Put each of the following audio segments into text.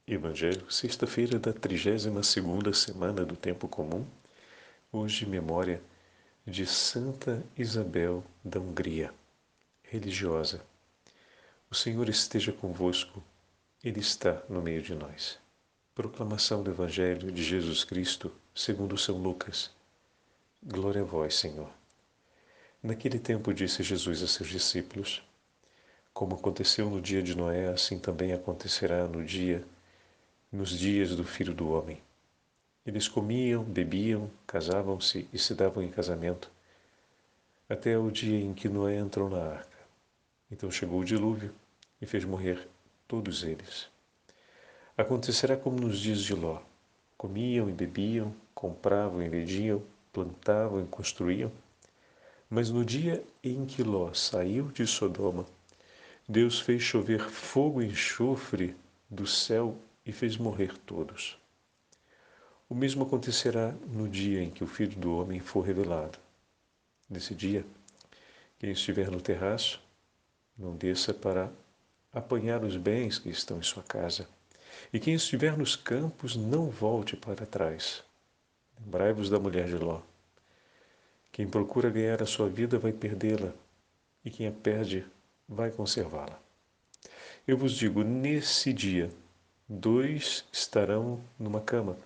Evangelho, sexta-feira da 32ª semana do Tempo Comum, hoje memória de Santa Isabel da Hungria, religiosa. O Senhor esteja convosco, Ele está no meio de nós. Proclamação do Evangelho de Jesus Cristo, segundo São Lucas. Glória a vós, Senhor. Naquele tempo disse Jesus a seus discípulos: Como aconteceu no dia de Noé, assim também acontecerá nos dias do Filho do Homem. Eles comiam, bebiam, casavam-se e se davam em casamento, até o dia em que Noé entrou na arca. Então chegou o dilúvio e fez morrer todos eles. Acontecerá como nos dias de Ló. Comiam e bebiam, compravam e vendiam, plantavam e construíam. Mas no dia em que Ló saiu de Sodoma, Deus fez chover fogo e enxofre do céu e fez morrer todos. O mesmo acontecerá no dia em que o Filho do Homem for revelado. Nesse dia, quem estiver no terraço, não desça para apanhar os bens que estão em sua casa. E quem estiver nos campos, não volte para trás. Lembrai-vos da mulher de Ló. Quem procura ganhar a sua vida vai perdê-la, e quem a perde vai conservá-la. Eu vos digo, nesse dia, 2 estarão numa cama.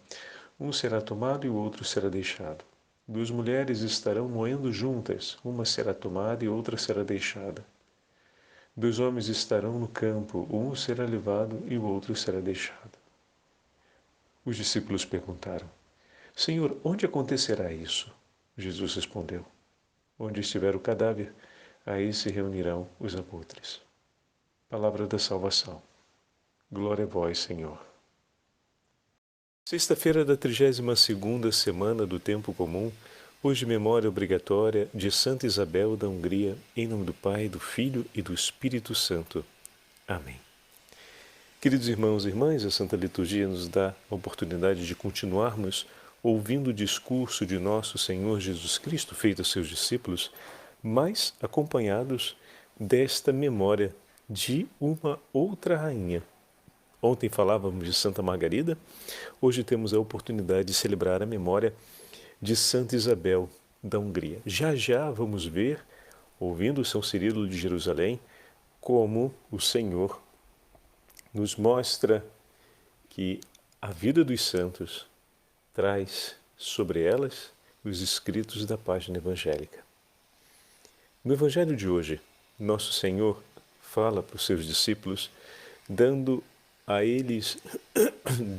Um será tomado e o outro será deixado. 2 mulheres estarão moendo juntas, uma será tomada e outra será deixada. 2 homens estarão no campo, um será levado e o outro será deixado. Os discípulos perguntaram: Senhor, onde acontecerá isso? Jesus respondeu: Onde estiver o cadáver, aí se reunirão os abutres. Palavra da salvação. Glória a vós, Senhor. Sexta-feira da 32ª semana do Tempo Comum, hoje memória obrigatória de Santa Isabel da Hungria, em nome do Pai, do Filho e do Espírito Santo. Amém. Queridos irmãos e irmãs, a Santa Liturgia nos dá a oportunidade de continuarmos ouvindo o discurso de nosso Senhor Jesus Cristo feito aos seus discípulos, mas acompanhados desta memória de uma outra rainha. Ontem falávamos de Santa Margarida, hoje temos a oportunidade de celebrar a memória de Santa Isabel da Hungria. Já já vamos ver, ouvindo São Cirilo de Jerusalém, como o Senhor nos mostra que a vida dos santos traz sobre elas os escritos da página evangélica. No Evangelho de hoje, nosso Senhor fala para os seus discípulos, dando a eles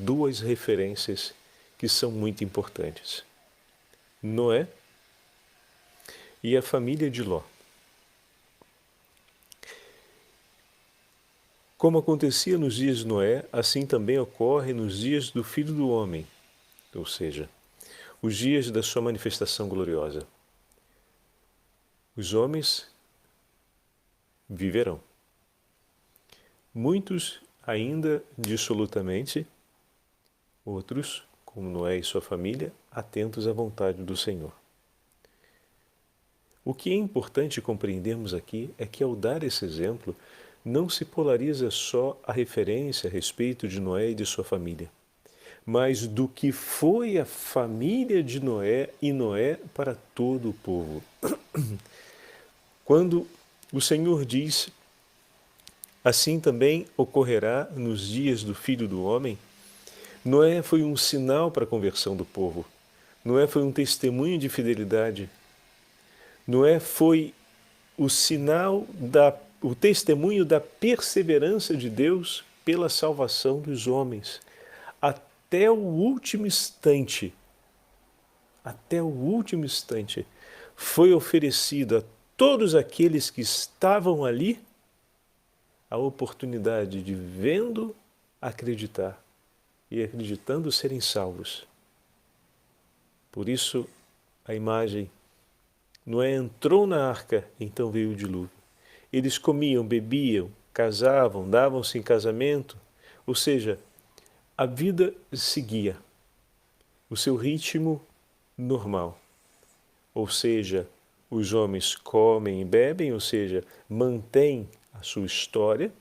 2 referências que são muito importantes: Noé e a família de Ló. Como acontecia nos dias de Noé, assim também ocorre nos dias do Filho do Homem, ou seja, os dias da sua manifestação gloriosa. Os homens viverão. Muitos ainda dissolutamente, outros, como Noé e sua família, atentos à vontade do Senhor. O que é importante compreendermos aqui é que, ao dar esse exemplo, não se polariza só a referência a respeito de Noé e de sua família, mas do que foi a família de Noé e Noé para todo o povo. Quando o Senhor diz: assim também ocorrerá nos dias do Filho do Homem, Noé foi um sinal para a conversão do povo. Noé foi um testemunho de fidelidade. Noé foi o testemunho da perseverança de Deus pela salvação dos homens. Até o último instante, foi oferecido a todos aqueles que estavam ali a oportunidade de, vendo, acreditar e acreditando, serem salvos. Por isso, a imagem: Noé entrou na arca, então veio o dilúvio. Eles comiam, bebiam, casavam, davam-se em casamento, ou seja, a vida seguia o seu ritmo normal. Ou seja, os homens comem e bebem, ou seja, mantêm a sua história,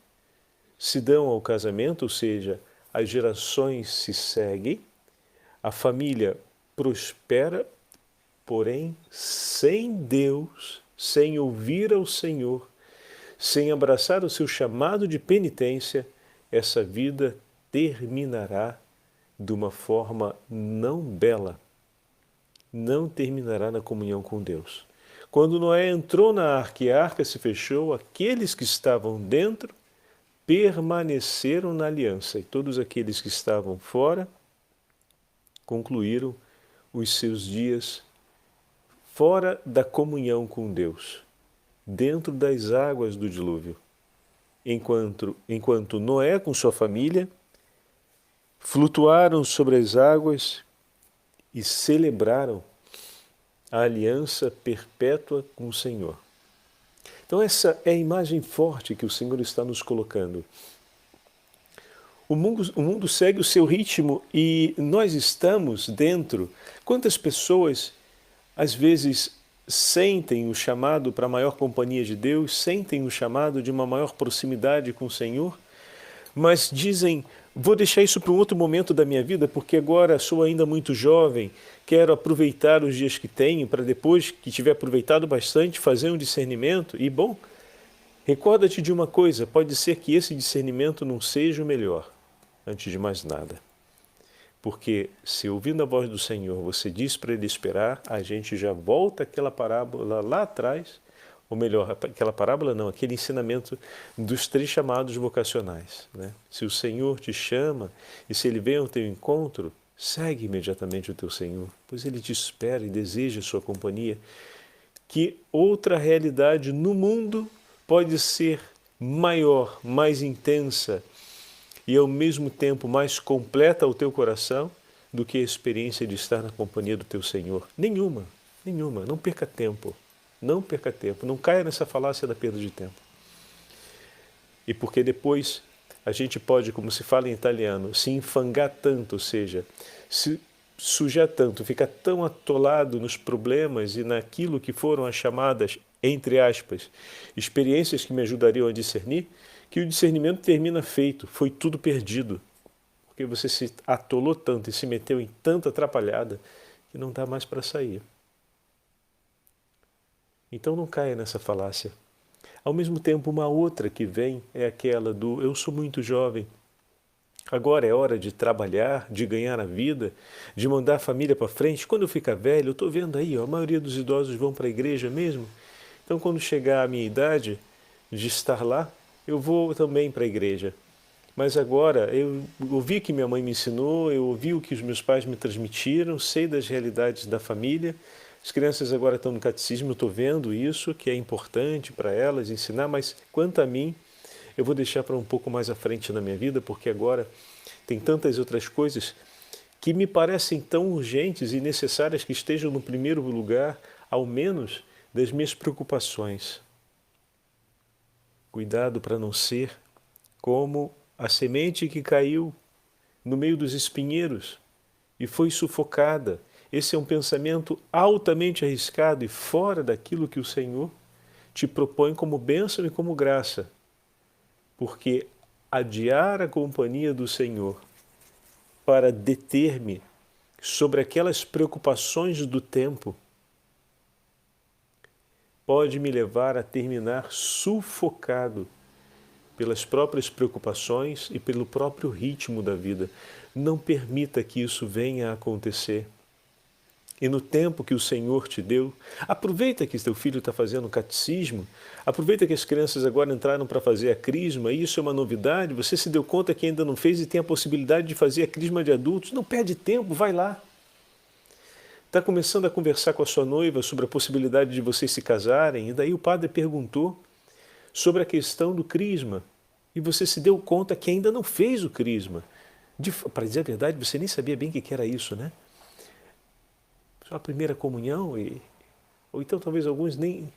se dão ao casamento, ou seja, as gerações se seguem, a família prospera, porém, sem Deus, sem ouvir ao Senhor, sem abraçar o seu chamado de penitência, essa vida terminará de uma forma não bela, não terminará na comunhão com Deus. Quando Noé entrou na arca e a arca se fechou, aqueles que estavam dentro permaneceram na aliança e todos aqueles que estavam fora concluíram os seus dias fora da comunhão com Deus, dentro das águas do dilúvio. Enquanto Noé com sua família flutuaram sobre as águas e celebraram a aliança perpétua com o Senhor. Então essa é a imagem forte que o Senhor está nos colocando. O mundo segue o seu ritmo e nós estamos dentro. Quantas pessoas às vezes sentem o chamado para a maior companhia de Deus, sentem o chamado de uma maior proximidade com o Senhor, mas dizem, vou deixar isso para um outro momento da minha vida, porque agora sou ainda muito jovem, quero aproveitar os dias que tenho, para depois que tiver aproveitado bastante, fazer um discernimento. E bom, recorda-te de uma coisa, pode ser que esse discernimento não seja o melhor, antes de mais nada. Porque se ouvindo a voz do Senhor você diz para Ele esperar, a gente já volta àquela parábola lá atrás, ou melhor, aquela parábola não, aquele ensinamento dos 3 chamados vocacionais. Né? Se o Senhor te chama e se Ele vem ao teu encontro, segue imediatamente o teu Senhor, pois Ele te espera e deseja a sua companhia. Que outra realidade no mundo pode ser maior, mais intensa e ao mesmo tempo mais completa ao teu coração do que a experiência de estar na companhia do teu Senhor? Nenhuma, nenhuma, não perca tempo. Não perca tempo, não caia nessa falácia da perda de tempo. E porque depois a gente pode, como se fala em italiano, se enfangar tanto, ou seja, se sujar tanto, ficar tão atolado nos problemas e naquilo que foram as chamadas, entre aspas, experiências que me ajudariam a discernir, que o discernimento termina feito, foi tudo perdido. Porque você se atolou tanto e se meteu em tanta atrapalhada que não dá mais para sair. Então não caia nessa falácia. Ao mesmo tempo, uma outra que vem é aquela do eu sou muito jovem, agora é hora de trabalhar, de ganhar a vida, de mandar a família para frente. Quando eu ficar velho, eu estou vendo aí, ó, a maioria dos idosos vão para a igreja mesmo. Então quando chegar a minha idade de estar lá, eu vou também para a igreja. Mas agora, eu ouvi o que minha mãe me ensinou, eu ouvi o que os meus pais me transmitiram, sei das realidades da família. As crianças agora estão no catecismo, eu estou vendo isso, que é importante para elas ensinar, mas quanto a mim, eu vou deixar para um pouco mais à frente na minha vida, porque agora tem tantas outras coisas que me parecem tão urgentes e necessárias que estejam no primeiro lugar, ao menos, das minhas preocupações. Cuidado para não ser como a semente que caiu no meio dos espinheiros e foi sufocada. Esse é um pensamento altamente arriscado e fora daquilo que o Senhor te propõe como bênção e como graça. Porque adiar a companhia do Senhor para deter-me sobre aquelas preocupações do tempo pode me levar a terminar sufocado pelas próprias preocupações e pelo próprio ritmo da vida. Não permita que isso venha a acontecer. E no tempo que o Senhor te deu, aproveita que teu filho está fazendo o catecismo, aproveita que as crianças agora entraram para fazer a crisma, isso é uma novidade, você se deu conta que ainda não fez e tem a possibilidade de fazer a crisma de adultos, não perde tempo, vai lá. Está começando a conversar com a sua noiva sobre a possibilidade de vocês se casarem, e daí o padre perguntou sobre a questão do crisma, e você se deu conta que ainda não fez o crisma. Para dizer a verdade, você nem sabia bem o que era isso, né? Só a primeira comunhão, ou então talvez alguns nem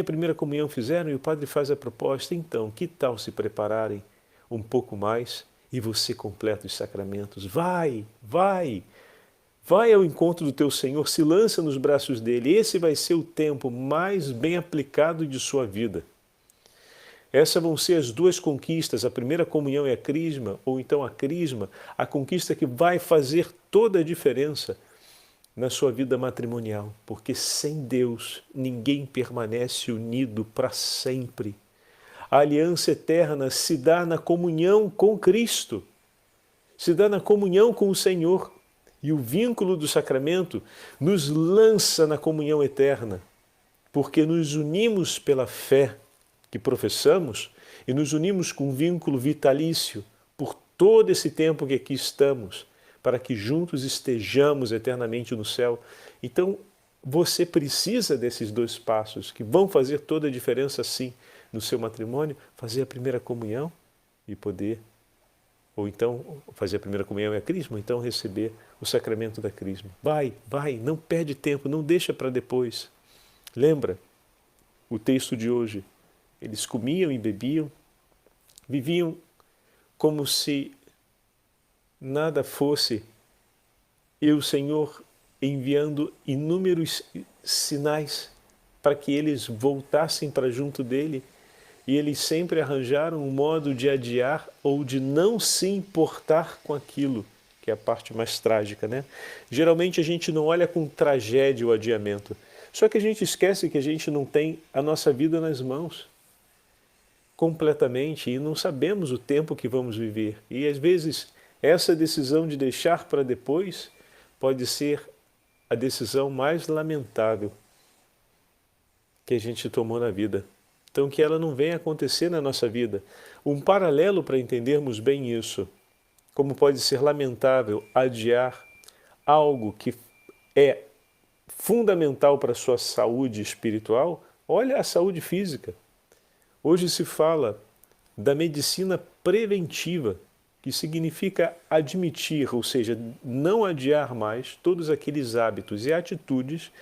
a primeira comunhão fizeram, e o padre faz a proposta, então, que tal se prepararem um pouco mais e você completa os sacramentos? Vai ao encontro do teu Senhor, se lança nos braços dele, esse vai ser o tempo mais bem aplicado de sua vida. Essas vão ser as duas conquistas, a primeira comunhão e a crisma, ou então a crisma, a conquista que vai fazer toda a diferença na sua vida matrimonial, porque sem Deus ninguém permanece unido para sempre. A aliança eterna se dá na comunhão com Cristo, se dá na comunhão com o Senhor, e o vínculo do sacramento nos lança na comunhão eterna, porque nos unimos pela fé que professamos e nos unimos com um vínculo vitalício por todo esse tempo que aqui estamos, para que juntos estejamos eternamente no céu. Então, você precisa desses dois passos que vão fazer toda a diferença, sim, no seu matrimônio, fazer a primeira comunhão e poder, ou então fazer a primeira comunhão e a crisma, ou então receber o sacramento da crisma. Vai, não perde tempo, não deixa para depois. Lembra o texto de hoje? Eles comiam e bebiam, viviam como se nada fosse, e o Senhor enviando inúmeros sinais para que eles voltassem para junto dele, e eles sempre arranjaram um modo de adiar ou de não se importar com aquilo, que é a parte mais trágica, né? Geralmente a gente não olha com tragédia o adiamento, só que a gente esquece que a gente não tem a nossa vida nas mãos completamente e não sabemos o tempo que vamos viver. E às vezes essa decisão de deixar para depois pode ser a decisão mais lamentável que a gente tomou na vida. Então que ela não venha acontecer na nossa vida. Um paralelo para entendermos bem isso, como pode ser lamentável adiar algo que é fundamental para a sua saúde espiritual, olha a saúde física. Hoje se fala da medicina preventiva, que significa admitir, ou seja, não adiar mais todos aqueles hábitos e atitudes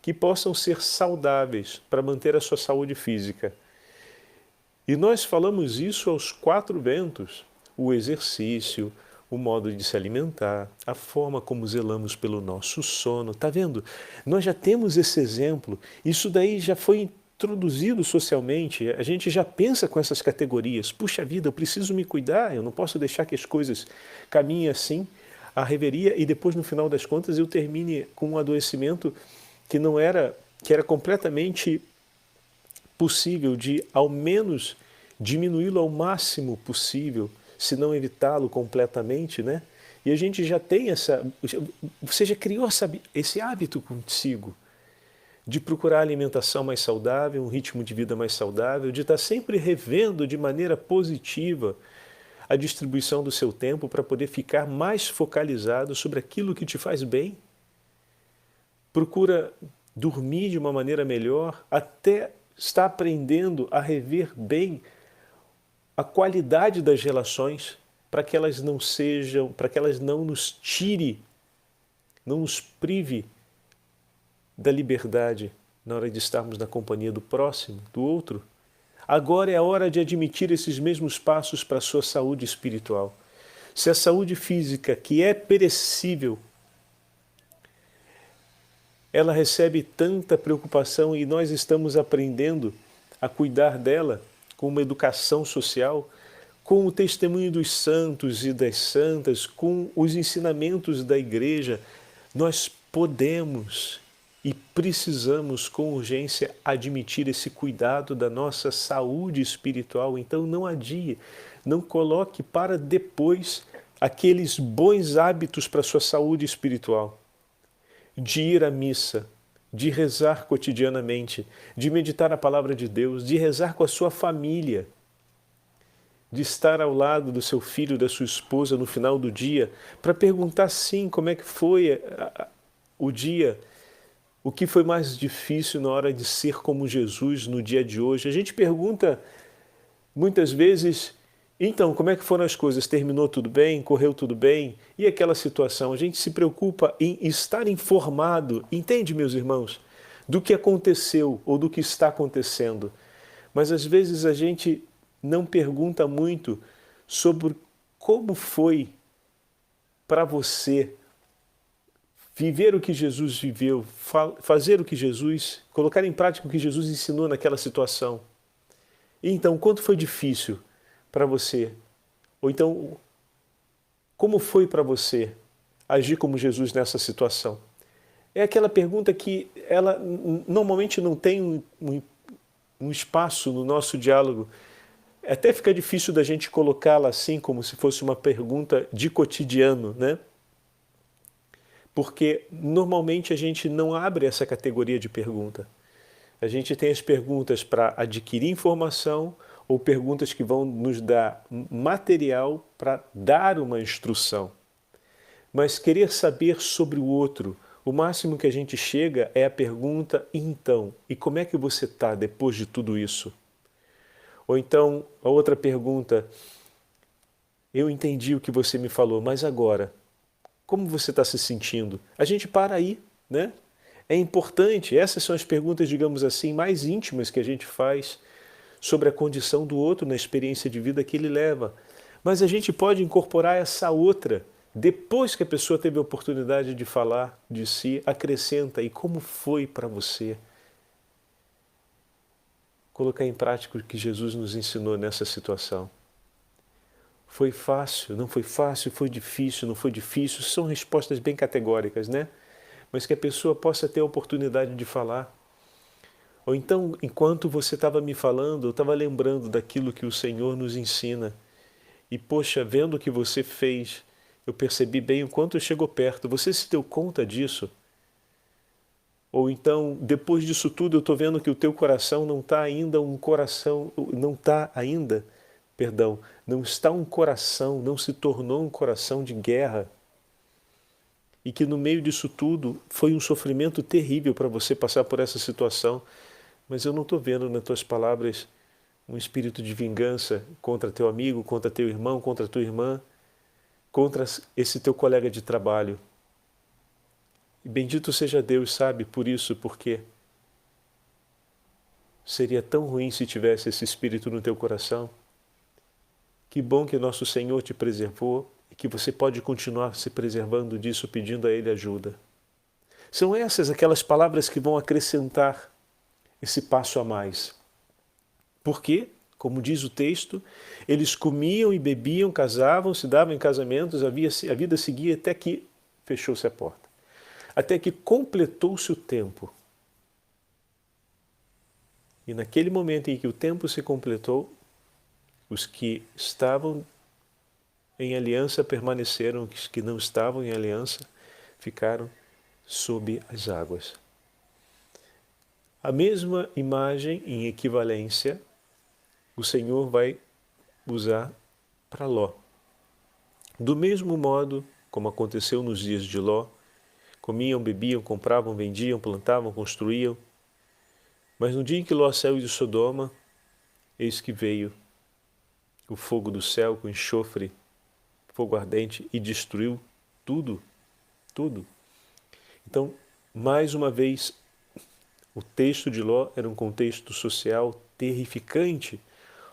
que possam ser saudáveis para manter a sua saúde física. E nós falamos isso aos quatro ventos: o exercício, o modo de se alimentar, a forma como zelamos pelo nosso sono. Está vendo? Nós já temos esse exemplo, isso daí já foi introduzido socialmente, a gente já pensa com essas categorias. Puxa vida, eu preciso me cuidar, eu não posso deixar que as coisas caminhem assim, a reveria, e depois no final das contas eu termine com um adoecimento que não era, que era completamente possível de ao menos diminuí-lo ao máximo possível, se não evitá-lo completamente, né? E a gente já tem você já criou esse hábito consigo, de procurar alimentação mais saudável, um ritmo de vida mais saudável, de estar sempre revendo de maneira positiva a distribuição do seu tempo para poder ficar mais focalizado sobre aquilo que te faz bem. Procura dormir de uma maneira melhor, até estar aprendendo a rever bem a qualidade das relações, para que elas não sejam, para que elas não nos tire, não nos prive da liberdade na hora de estarmos na companhia do próximo, do outro. Agora é a hora de admitir esses mesmos passos para a sua saúde espiritual. Se a saúde física, que é perecível, ela recebe tanta preocupação e nós estamos aprendendo a cuidar dela com uma educação social, com o testemunho dos santos e das santas, com os ensinamentos da igreja, nós podemos e precisamos com urgência admitir esse cuidado da nossa saúde espiritual. Então não adie, não coloque para depois aqueles bons hábitos para a sua saúde espiritual. De ir à missa, de rezar cotidianamente, de meditar a palavra de Deus, de rezar com a sua família, de estar ao lado do seu filho, da sua esposa no final do dia, para perguntar sim como é que foi o dia, o que foi mais difícil na hora de ser como Jesus no dia de hoje. A gente pergunta muitas vezes, então, como é que foram as coisas? Terminou tudo bem? Correu tudo bem? E aquela situação? A gente se preocupa em estar informado, entende, meus irmãos, do que aconteceu ou do que está acontecendo. Mas às vezes a gente não pergunta muito sobre como foi para você viver o que Jesus viveu, fazer o que Jesus, colocar em prática o que Jesus ensinou naquela situação. E então, quanto foi difícil para você? Ou então, como foi para você agir como Jesus nessa situação? É aquela pergunta que ela normalmente não tem um espaço no nosso diálogo. Até fica difícil da gente colocá-la assim, como se fosse uma pergunta de cotidiano, né? Porque normalmente a gente não abre essa categoria de pergunta. A gente tem as perguntas para adquirir informação ou perguntas que vão nos dar material para dar uma instrução. Mas querer saber sobre o outro, o máximo que a gente chega é a pergunta: e então? E como é que você está depois de tudo isso? Ou então, a outra pergunta: eu entendi o que você me falou, mas agora, como você está se sentindo? A gente para aí, né? É importante, essas são as perguntas, digamos assim, mais íntimas que a gente faz sobre a condição do outro na experiência de vida que ele leva. Mas a gente pode incorporar essa outra, depois que a pessoa teve a oportunidade de falar de si, acrescenta: e como foi para você? Colocar em prática o que Jesus nos ensinou nessa situação. Foi fácil, não foi fácil, foi difícil, não foi difícil, são respostas bem categóricas, né? Mas que a pessoa possa ter a oportunidade de falar. Ou então, enquanto você estava me falando, eu estava lembrando daquilo que o Senhor nos ensina. E, poxa, vendo o que você fez, eu percebi bem o quanto chegou perto. Você se deu conta disso? Ou então, depois disso tudo, eu estou vendo que o teu coração não está ainda um coração, não está ainda, perdão, não está um coração, não se tornou um coração de guerra. E que no meio disso tudo foi um sofrimento terrível para você passar por essa situação. Mas eu não estou vendo nas tuas palavras um espírito de vingança contra teu amigo, contra teu irmão, contra tua irmã, contra esse teu colega de trabalho. E bendito seja Deus, sabe, por isso, porque seria tão ruim se tivesse esse espírito no teu coração. Que bom que nosso Senhor te preservou e que você pode continuar se preservando disso, pedindo a Ele ajuda. São essas aquelas palavras que vão acrescentar esse passo a mais. Porque, como diz o texto, eles comiam e bebiam, casavam, se davam em casamentos, a vida seguia até que fechou-se a porta. Até que completou-se o tempo. E naquele momento em que o tempo se completou, os que estavam em aliança permaneceram, os que não estavam em aliança ficaram sob as águas. A mesma imagem em equivalência o Senhor vai usar para Ló. Do mesmo modo como aconteceu nos dias de Ló, comiam, bebiam, compravam, vendiam, plantavam, construíam. Mas no dia em que Ló saiu de Sodoma, eis que veio o fogo do céu com enxofre, fogo ardente, e destruiu tudo, tudo. Então, mais uma vez, o texto de Ló era um contexto social terrificante,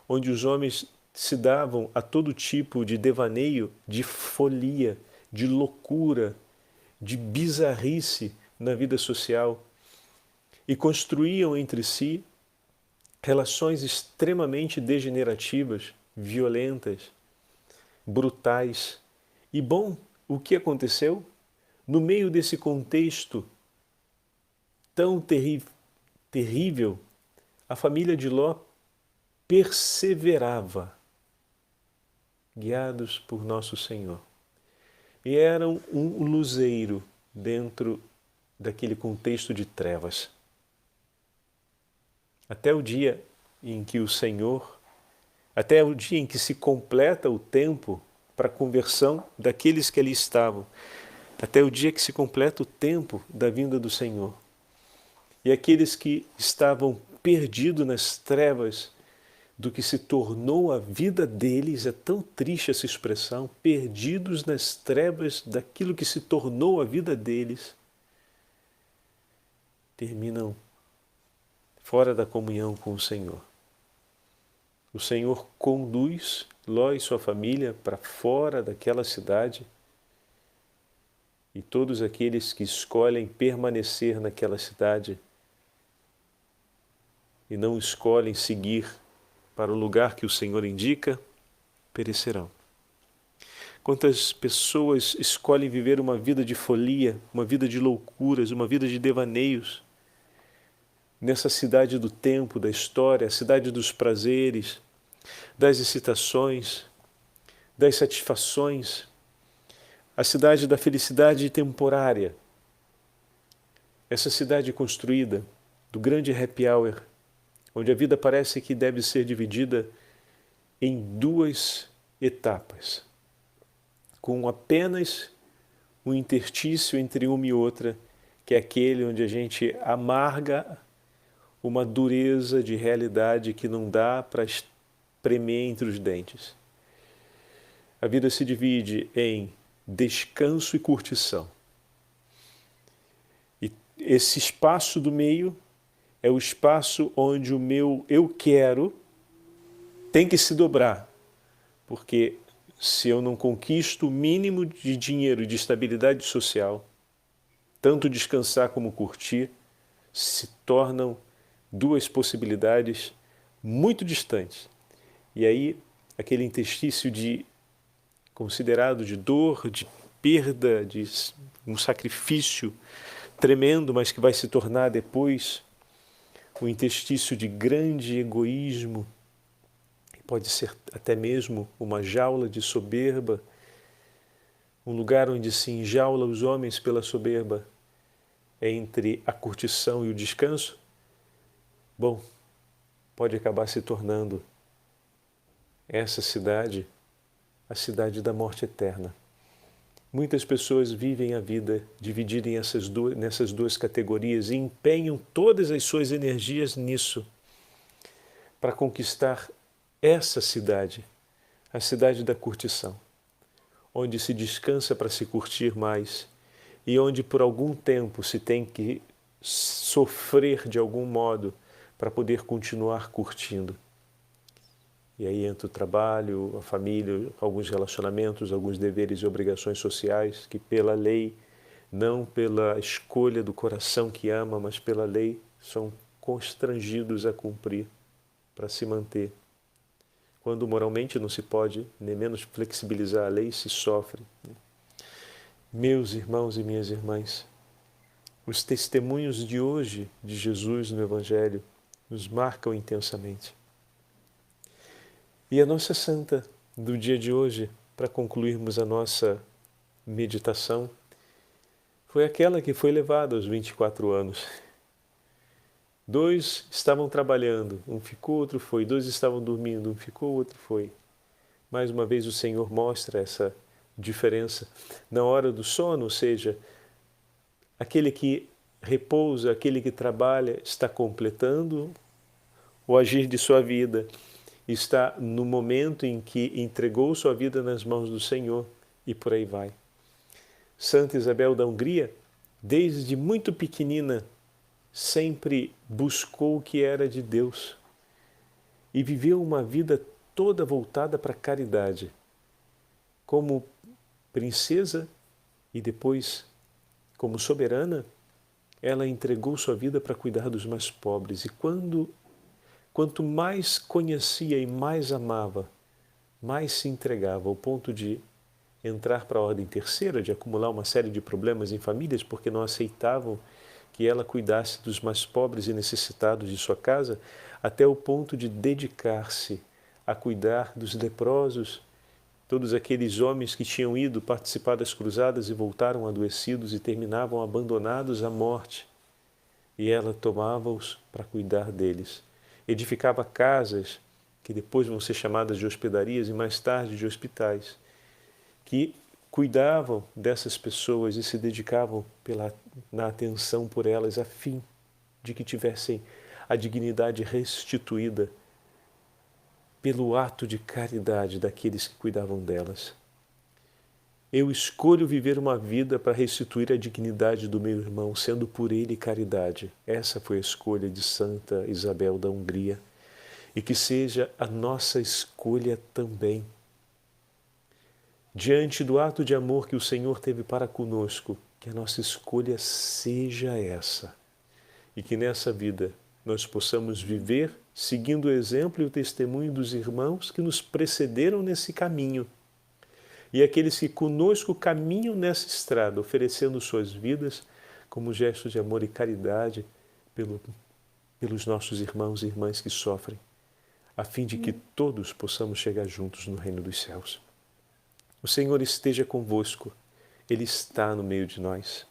onde os homens se davam a todo tipo de devaneio, de folia, de loucura, de bizarrice na vida social e construíam entre si relações extremamente degenerativas, violentas, brutais. E bom, o que aconteceu? No meio desse contexto tão terrível, a família de Ló perseverava, guiados por nosso Senhor. E eram um luzeiro dentro daquele contexto de trevas. Até o dia em que o Senhor, até o dia em que se completa o tempo para a conversão daqueles que ali estavam, até o dia que se completa o tempo da vinda do Senhor. E aqueles que estavam perdidos nas trevas do que se tornou a vida deles, é tão triste essa expressão, perdidos nas trevas daquilo que se tornou a vida deles, terminam fora da comunhão com o Senhor. O Senhor conduz Ló e sua família para fora daquela cidade e todos aqueles que escolhem permanecer naquela cidade e não escolhem seguir para o lugar que o Senhor indica, perecerão. Quantas pessoas escolhem viver uma vida de folia, uma vida de loucuras, uma vida de devaneios, nessa cidade do tempo, da história, a cidade dos prazeres, das excitações, das satisfações, a cidade da felicidade temporária, essa cidade construída do grande happy hour, onde a vida parece que deve ser dividida em duas etapas, com apenas um interstício entre uma e outra, que é aquele onde a gente amarga uma dureza de realidade que não dá para espremer entre os dentes. A vida se divide em descanso e curtição. E esse espaço do meio é o espaço onde o meu eu quero tem que se dobrar, porque se eu não conquisto o mínimo de dinheiro e de estabilidade social, tanto descansar como curtir se tornam duas possibilidades muito distantes. E aí, aquele interstício considerado de dor, de perda, de um sacrifício tremendo, mas que vai se tornar depois um interstício de grande egoísmo, pode ser até mesmo uma jaula de soberba, um lugar onde se enjaula os homens pela soberba, entre a curtição e o descanso. Bom, pode acabar se tornando essa cidade a cidade da morte eterna. Muitas pessoas vivem a vida dividida nessas duas categorias e empenham todas as suas energias nisso, para conquistar essa cidade, a cidade da curtição, onde se descansa para se curtir mais e onde por algum tempo se tem que sofrer de algum modo para poder continuar curtindo. E aí entra o trabalho, a família, alguns relacionamentos, alguns deveres e obrigações sociais que pela lei, não pela escolha do coração que ama, mas pela lei, são constrangidos a cumprir para se manter. Quando moralmente não se pode, nem menos flexibilizar a lei, se sofre. Meus irmãos e minhas irmãs, os testemunhos de hoje de Jesus no Evangelho nos marcam intensamente. E a nossa santa do dia de hoje, para concluirmos a nossa meditação, foi aquela que foi levada aos 24 anos. 2 estavam trabalhando, um ficou, outro foi. 2 estavam dormindo, um ficou, outro foi. Mais uma vez o Senhor mostra essa diferença na hora do sono, ou seja, aquele que repousa, aquele que trabalha, está completando o agir de sua vida, está no momento em que entregou sua vida nas mãos do Senhor e por aí vai. Santa Isabel da Hungria, desde muito pequenina, sempre buscou o que era de Deus e viveu uma vida toda voltada para a caridade. Como princesa e depois como soberana, ela entregou sua vida para cuidar dos mais pobres. E quanto mais conhecia e mais amava, mais se entregava, ao ponto de entrar para a ordem terceira, de acumular uma série de problemas em famílias, porque não aceitavam que ela cuidasse dos mais pobres e necessitados de sua casa, até o ponto de dedicar-se a cuidar dos leprosos, todos aqueles homens que tinham ido participar das cruzadas e voltaram adoecidos e terminavam abandonados à morte. E ela tomava-os para cuidar deles. Edificava casas, que depois vão ser chamadas de hospedarias e mais tarde de hospitais, que cuidavam dessas pessoas e se dedicavam na atenção por elas, a fim de que tivessem a dignidade restituída pelo ato de caridade daqueles que cuidavam delas. Eu escolho viver uma vida para restituir a dignidade do meu irmão, sendo por ele caridade. Essa foi a escolha de Santa Isabel da Hungria. E que seja a nossa escolha também. Diante do ato de amor que o Senhor teve para conosco, que a nossa escolha seja essa. E que nessa vida nós possamos viver seguindo o exemplo e o testemunho dos irmãos que nos precederam nesse caminho. E aqueles que conosco caminham nessa estrada, oferecendo suas vidas como gesto de amor e caridade pelos nossos irmãos e irmãs que sofrem, a fim de que todos possamos chegar juntos no reino dos céus. O Senhor esteja convosco, Ele está no meio de nós.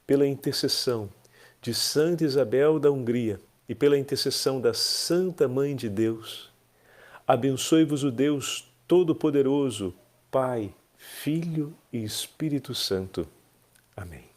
Pela intercessão de Santa Isabel da Hungria e pela intercessão da Santa Mãe de Deus, abençoe-vos o Deus Todo-Poderoso, Pai, Filho e Espírito Santo. Amém.